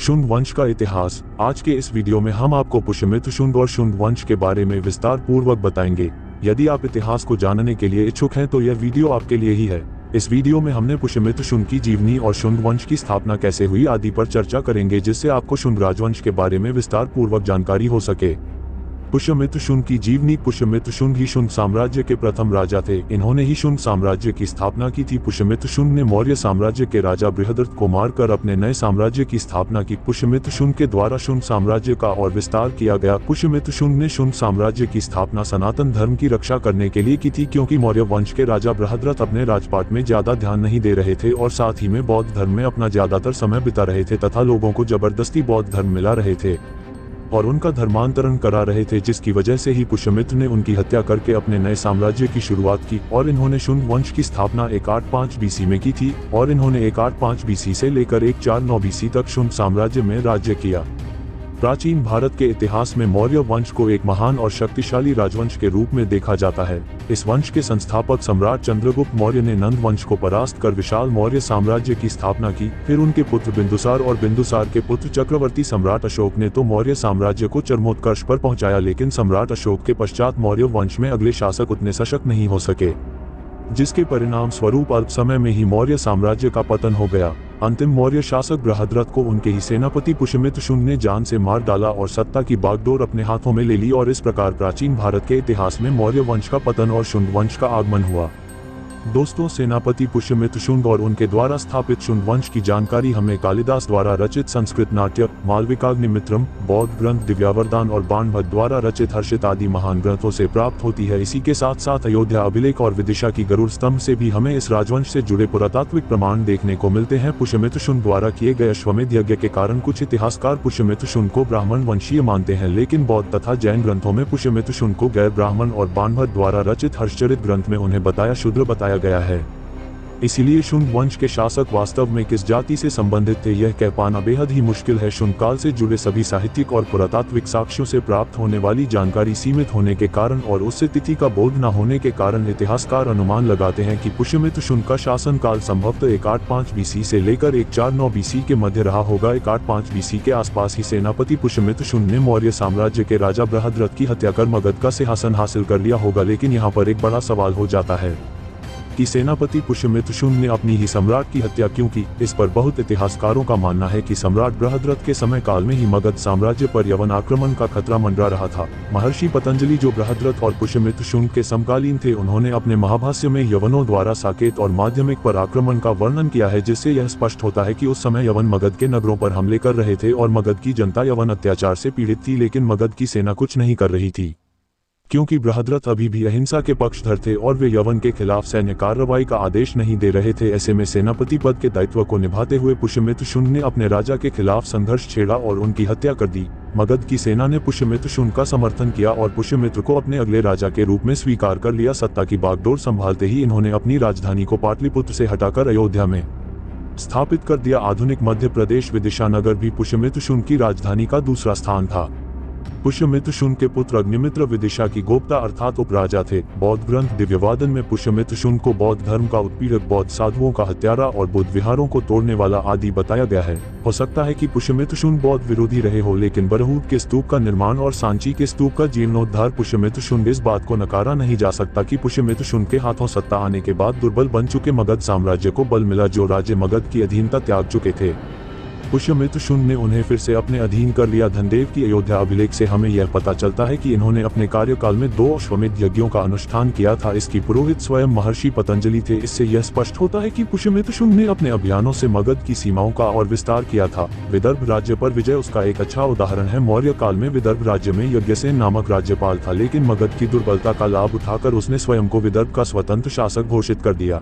शुंग वंश का इतिहास। आज के इस वीडियो में हम आपको पुष्यमित्र शुंग और शुंग वंश के बारे में विस्तार पूर्वक बताएंगे। यदि आप इतिहास को जानने के लिए इच्छुक हैं तो यह वीडियो आपके लिए ही है। इस वीडियो में हमने पुष्यमित्र शुंग की जीवनी और शुंग वंश की स्थापना कैसे हुई आदि पर चर्चा करेंगे, जिससे आपको शुंग राजवंश के बारे में विस्तार पूर्वक जानकारी हो सके। पुष्यमित्र शुंग की जीवनी। पुष्यमित्र शुंग ही शुंग साम्राज्य के प्रथम राजा थे। इन्होंने ही शुंग साम्राज्य की स्थापना की थी। पुष्यमित्र शुंग ने मौर्य साम्राज्य के राजा बृहद्रथ को मारकर अपने नए साम्राज्य की स्थापना की। पुष्यमित्र शुंग के द्वारा शुंग साम्राज्य का और विस्तार किया गया। पुष्यमित्र शुंग ने शुंग साम्राज्य की स्थापना सनातन धर्म की रक्षा करने के लिए की थी, क्योंकि मौर्य वंश के राजा बृहद्रथ अपने राजपाट में ज्यादा ध्यान नहीं दे रहे थे और साथ ही में बौद्ध धर्म में अपना ज्यादातर समय बिता रहे थे तथा लोगों को जबरदस्ती बौद्ध धर्म मिला रहे थे और उनका धर्मांतरण करा रहे थे, जिसकी वजह से ही पुष्यमित्र ने उनकी हत्या करके अपने नए साम्राज्य की शुरुआत की। और इन्होंने शुंग वंश की स्थापना 185 बीसी में की थी और इन्होंने 185 बीसी से लेकर 149 बीसी तक शुंग साम्राज्य में राज्य किया। प्राचीन भारत के इतिहास में मौर्य वंश को एक महान और शक्तिशाली राजवंश के रूप में देखा जाता है। इस वंश के संस्थापक सम्राट चंद्रगुप्त मौर्य ने नंद वंश को परास्त कर विशाल मौर्य साम्राज्य की स्थापना की। फिर उनके पुत्र बिंदुसार और बिंदुसार के पुत्र चक्रवर्ती सम्राट अशोक ने तो मौर्य साम्राज्य को चरमोत्कर्ष पर पहुंचाया, लेकिन सम्राट अशोक के पश्चात मौर्य वंश में अगले शासक उतने सशक्त नहीं हो सके, जिसके परिणाम स्वरूप अल्प समय में ही मौर्य साम्राज्य का पतन हो गया। अंतिम मौर्य शासक बृहद्रथ को उनके ही सेनापति पुष्यमित्र शुंग ने जान से मार डाला और सत्ता की बागडोर अपने हाथों में ले ली और इस प्रकार प्राचीन भारत के इतिहास में मौर्य वंश का पतन और शुंग वंश का आगमन हुआ। दोस्तों, सेनापति पुष्यमित्र शुंग और उनके द्वारा स्थापित शुंग वंश की जानकारी हमें कालिदास द्वारा रचित संस्कृत नाट्य मालविकाग्निमित्रम, बौद्ध ग्रंथ दिव्यावरदान और बाणभट्ट द्वारा रचित हर्षित आदि महान ग्रंथों से प्राप्त होती है। इसी के साथ साथ अयोध्या अभिलेख और विदिशा की गरुड़ स्तंभ से भी हमें इस राजवंश से जुड़े पुरातात्विक प्रमाण देखने को मिलते हैं। पुष्यमित्र शुंग द्वारा किए गए अश्वमेध यज्ञ के कारण कुछ इतिहासकार पुष्यमित्र शुंग को ब्राह्मण वंशीय मानते हैं, लेकिन बौद्ध तथा जैन ग्रंथों में पुष्यमित्र शुंग को गैर ब्राह्मण और बाणभट्ट द्वारा रचित हर्षचरित ग्रंथ में उन्हें बताया शूद्र बताया गया है। इसीलिए शुंग वंश के शासक वास्तव में किस जाति से संबंधित थे यह कह पाना बेहद ही मुश्किल है। शुंग काल से जुड़े सभी साहित्यिक और पुरातात्विक साक्ष्यों से प्राप्त होने वाली जानकारी सीमित होने के कारण और उससे तिथि का बोध न होने के कारण इतिहासकार अनुमान लगाते हैं कि पुष्यमित्र शुंग का शासन काल संभवतः 185 बीसी से लेकर 149 बीसी के मध्य रहा होगा। 185 बीसी के आसपास ही सेनापति पुष्यमित्र शुंग ने मौर्य साम्राज्य के राजा बृहद्रथ की हत्या कर मगध का सिंहासन हासिल कर लिया होगा। लेकिन यहाँ पर एक बड़ा सवाल हो जाता है कि सेनापति पुष्यमित्र शुंग ने अपनी ही सम्राट की हत्या क्यों की। इस पर बहुत इतिहासकारों का मानना है कि सम्राट बृहद्रथ के समय काल में ही मगध साम्राज्य पर यवन आक्रमण का खतरा मंडरा रहा था। महर्षि पतंजलि जो बृहद्रथ और पुष्यमित्र शुंग के समकालीन थे, उन्होंने अपने महाभाष्य में यवनों द्वारा साकेत और माध्यमिक पर आक्रमण का वर्णन किया है, जिससे यह स्पष्ट होता है कि उस समय यवन मगध के नगरों पर हमले कर रहे थे और मगध की जनता यवन अत्याचार से पीड़ित थी, लेकिन मगध की सेना कुछ नहीं कर रही थी, क्योंकि बृहद्रथ अभी भी अहिंसा के पक्षधर थे और वे यवन के खिलाफ सैन्य कार्रवाई का आदेश नहीं दे रहे थे। ऐसे में सेनापति पद के दायित्व को निभाते हुए पुष्यमित्र शुंग ने अपने राजा के खिलाफ संघर्ष छेड़ा और उनकी हत्या कर दी। मगध की सेना ने पुष्यमित्र शुंग का समर्थन किया और पुष्यमित्र को अपने अगले राजा के रूप में स्वीकार कर लिया। सत्ता की बागडोर संभालते ही इन्होंने अपनी राजधानी को पाटलिपुत्र से हटाकर अयोध्या में स्थापित कर दिया। आधुनिक मध्य प्रदेश विदिशा नगर भी पुष्यमित्र शुंग की राजधानी का दूसरा स्थान था। पुष्यमित्र शुंग के पुत्र अग्निमित्र विदिशा की गोप्ता अर्थात उपराजा थे। बौद्ध ग्रंथ दिव्यवादन में पुष्यमित्र शुंग को बौद्ध धर्म का उत्पीड़क, बौद्ध साधुओं का हत्यारा और बुद्ध विहारों को तोड़ने वाला आदि बताया गया है। हो सकता है कि पुष्यमित्र शुंग बौद्ध विरोधी रहे हो, लेकिन बरहूत के स्तूप का निर्माण और सांची के स्तूप का जीर्णोद्धार पुष्यमित्र शुंग इस बात को नकारा नहीं जा सकता कि पुष्यमित्र शुंग के हाथों सत्ता आने के बाद दुर्बल बन चुके मगध साम्राज्य को बल मिला, जो राज्य मगध की अधीनता त्याग चुके थे। पुष्यमित्र शुंग ने उन्हें फिर से अपने अधीन कर लिया। धनदेव की अयोध्या अभिलेख से हमें यह पता चलता है कि इन्होंने अपने कार्यकाल में 2 अश्वमेध यज्ञों का अनुष्ठान किया था। इसकी पुरोहित स्वयं महर्षि पतंजलि थे। इससे यह स्पष्ट होता है कि पुष्यमित्र शुंग ने अपने अभियानों से मगध की सीमाओं का और विस्तार किया था। विदर्भ राज्य पर विजय उसका एक अच्छा उदाहरण है। मौर्य काल में विदर्भ राज्य में यज्ञसेन नामक राज्यपाल था, लेकिन मगध की दुर्बलता का लाभ उठाकर उसने स्वयं को विदर्भ का स्वतंत्र शासक घोषित कर दिया।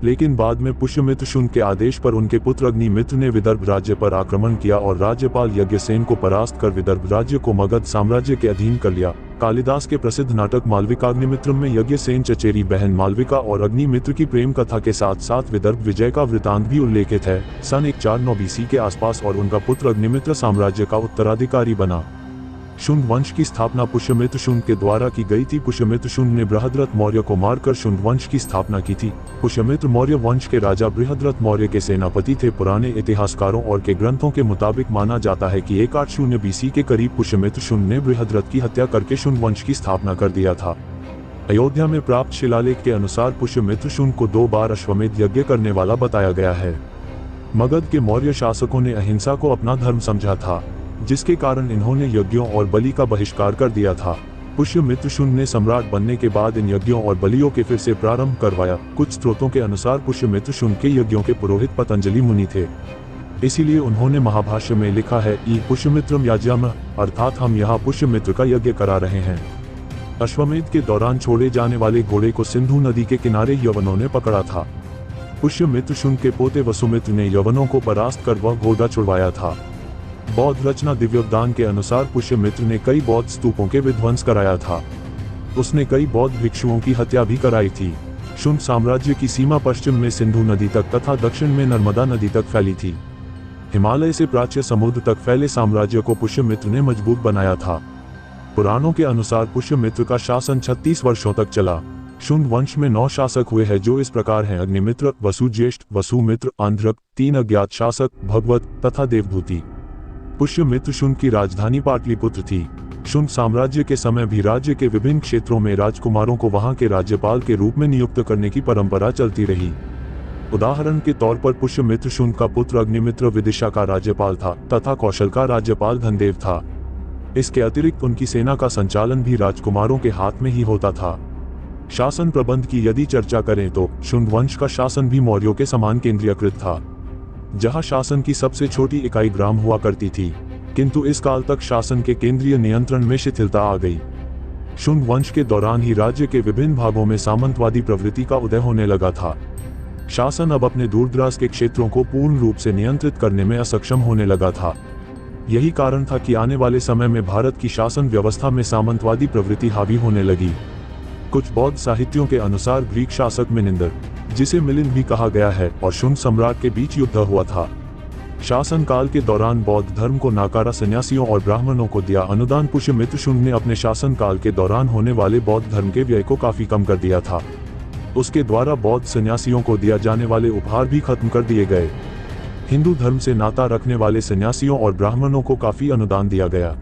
लेकिन बाद में पुष्यमित्र शुंग के आदेश पर उनके पुत्र अग्निमित्र ने विदर्भ राज्य पर आक्रमण किया और राज्यपाल यज्ञसेन को परास्त कर विदर्भ राज्य को मगध साम्राज्य के अधीन कर लिया। कालिदास के प्रसिद्ध नाटक मालविकाग्निमित्रम में यज्ञसेन चचेरी बहन मालविका और अग्निमित्र की प्रेम कथा के साथ साथ विदर्भ विजय का वृतांत भी उल्लेखित है। सन 149 बीसी के आसपास और उनका पुत्र अग्निमित्र साम्राज्य का उत्तराधिकारी बना। शुंग वंश की स्थापना पुष्यमित्र शुंग के द्वारा की गई थी। पुष्यमित्र शुंग ने बृहद्रथ मौर्य को मारकर शुंग वंश की स्थापना की थी। पुष्यमित्र मौर्य वंश के राजा बृहद्रथ मौर्य के सेनापति थे। पुराने इतिहासकारों और के ग्रंथों के मुताबिक माना जाता है कि 180 BC के करीब पुष्यमित्र शुंग ने बृहद्रथ की हत्या करके शुंग वंश की स्थापना कर दिया था। अयोध्या में प्राप्त शिलालेख के अनुसार पुष्यमित्र शुंग को 2 बार अश्वमेध यज्ञ करने वाला बताया गया है। मगध के मौर्य शासकों ने अहिंसा को अपना धर्म समझा था, जिसके कारण इन्होंने यज्ञों और बलि का बहिष्कार कर दिया था। पुष्यमित्र शुंग ने सम्राट बनने के बाद इन यज्ञों और बलियों के फिर से प्रारंभ करवाया। कुछ स्रोतों के अनुसार पुष्यमित्र शुंग के यज्ञों के पुरोहित पतंजलि मुनि थे। इसीलिए उन्होंने महाभाष्य में लिखा है ई पुष्यमित्रम याज्यामः, अर्थात हम यहाँ पुष्यमित्र का यज्ञ करा रहे हैं। अश्वमेध के दौरान छोड़े जाने वाले घोड़े को सिंधु नदी के किनारे यवनों ने पकड़ा था। पुष्यमित्र शुंग के पोते वसुमित्र ने यवनों को परास्त कर वह घोड़ा छुड़वाया था। बौद्ध रचना दिव्योद्दान के अनुसार पुष्यमित्र ने कई बौद्ध स्तूपों के विध्वंस कराया था। उसने कई बौद्ध भिक्षुओं की हत्या भी कराई थी। शुंग साम्राज्य की सीमा पश्चिम में सिंधु नदी तक तथा दक्षिण में नर्मदा नदी तक फैली थी। हिमालय से प्राच्य समुद्र तक फैले साम्राज्य को पुष्यमित्र ने मजबूत बनाया था। पुराणों के अनुसार पुष्यमित्र का शासन 36 वर्षों तक चला। शुंग वंश में 9 शासक हुए हैं, जो इस प्रकार हैं: अग्निमित्र, वसुज्येष्ठ, वसुमित्र, आंध्रक, 3 अज्ञात शासक, भगवत तथा देवभूति। पुष्यमित्र शुंग की राजधानी पाटलिपुत्र थी। शुंग साम्राज्य के समय भी राज्य के विभिन्न क्षेत्रों में राजकुमारों को वहां के राज्यपाल के रूप में नियुक्त करने की परंपरा चलती रही। उदाहरण के तौर पर पुष्यमित्र शुंग का पुत्र अग्निमित्र विदिशा का राज्यपाल था तथा कौशल का राज्यपाल धनदेव था। इसके अतिरिक्त उनकी सेना का संचालन भी राजकुमारों के हाथ में ही होता था। शासन प्रबंध की यदि चर्चा करें तो शुंग वंश का शासन भी मौर्यों के समान केंद्रीयकृत था, जहां शासन की सबसे छोटी इकाई ग्राम हुआ करती थी, किंतु इस काल तक शासन के केंद्रीय नियंत्रण में शिथिलता आ गई। शुंग वंश के दौरान ही राज्य के विभिन्न भागों में सामंतवादी प्रवृत्ति का उदय होने लगा था। शासन अब अपने दूरदराज के क्षेत्रों को पूर्ण रूप से नियंत्रित करने में असक्षम होने लगा था। यही कारण था कि आने वाले समय में भारत की शासन व्यवस्था में सामंतवादी प्रवृत्ति हावी होने लगी। कुछ बौद्ध साहित्यों के अनुसार ग्रीक शासक मिनिंदर, जिसे मिलिंद भी कहा गया है, और शुंग सम्राट के बीच युद्ध हुआ था। शासन काल के दौरान बौद्ध धर्म को नाकारा सन्यासियों और ब्राह्मणों को दिया अनुदान। पुष्यमित्र शुंग ने अपने शासन काल के दौरान होने वाले बौद्ध धर्म के व्यय को काफी कम कर दिया था। उसके द्वारा बौद्ध सन्यासियों को दिया जाने वाले उपहार भी खत्म कर दिए गए। हिंदू धर्म से नाता रखने वाले सन्यासियों और ब्राह्मणों को काफी अनुदान दिया गया।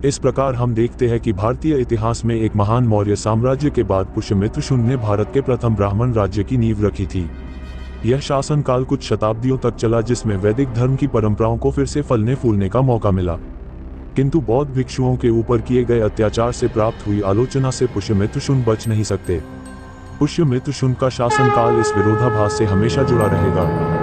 इस प्रकार हम देखते हैं कि भारतीय इतिहास में एक महान मौर्य साम्राज्य के बाद पुष्यमित्र शुंग ने भारत के प्रथम ब्राह्मण राज्य की नींव रखी थी। यह शासनकाल कुछ शताब्दियों तक चला, जिसमें वैदिक धर्म की परंपराओं को फिर से फलने फूलने का मौका मिला। किंतु बौद्ध भिक्षुओं के ऊपर किए गए अत्याचार से प्राप्त हुई आलोचना से पुष्यमित्र शुंग बच नहीं सकते। पुष्यमित्र शुंग का शासनकाल इस विरोधाभास से हमेशा जुड़ा रहेगा।